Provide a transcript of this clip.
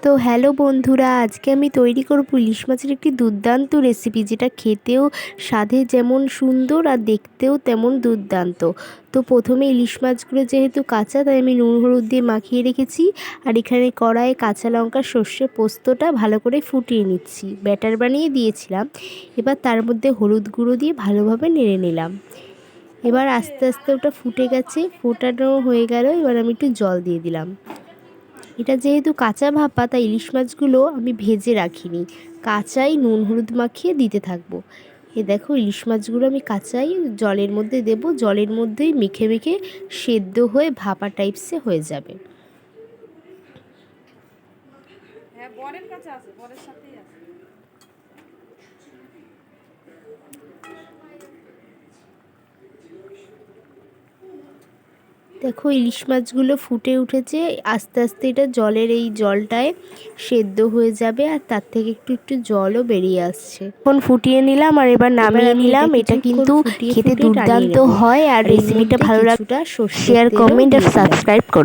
তো হ্যালো বন্ধুরা, আজকে আমি তৈরি করব ইলিশ মাছের একটি দুর্দান্ত রেসিপি, যেটা খেতেও স্বাদে যেমন সুন্দর আর দেখতেও তেমন দুর্দান্ত। তো প্রথমে ইলিশ মাছগুলো যেহেতু কাঁচা, তাই আমি নুন হলুদ দিয়ে মাখিয়ে রেখেছি। আর এখানে কড়াইয়ে কাঁচা লঙ্কা সর্ষে পোস্তটা ভালো করে ফুটিয়ে নিচ্ছি, ব্যাটার বানিয়ে দিয়েছিলাম। এবার তার মধ্যে হলুদ গুঁড়ো দিয়ে ভালোভাবে নেড়ে নিলাম। এবার আস্তে আস্তে ওটা ফুটে গেছে, ফোটানো হয়ে গেল। এবার আমি একটু জল দিয়ে দিলাম। এটা যেহেতু কাঁচা ভাপা, তাই ইলিশ মাছগুলো আমি ভেজে রাখিনি, কাঁচাই নুন হলুদ মাখিয়ে দিতে থাকবো। দেখো, ইলিশ মাছগুলো আমি কাঁচাই জলের মধ্যে দেব, জলের মধ্যেই মেখে মেখে সেদ্ধ হয়ে ভাপা টাইপসে হয়ে যাবে। হ্যাঁ, বরের কাছে আছে, বরের সাথেই আছে। দেখো, ইলিশ মাছগুলো ফুটে উঠেছে, আস্তে আস্তে এটা জলের এই জলটায় সেদ্ধ হয়ে যাবে, আর তার থেকে একটু একটু জলও বেরিয়ে আসছে। এখন ফুটিয়ে নিলাম, আর এবার নামিয়ে নিলাম। এটা কিন্তু খেতে দুর্দান্ত হয়। আর রেসিপিটা ভালো লাগলে শেয়ার, কমেন্ট আর সাবস্ক্রাইব করুন।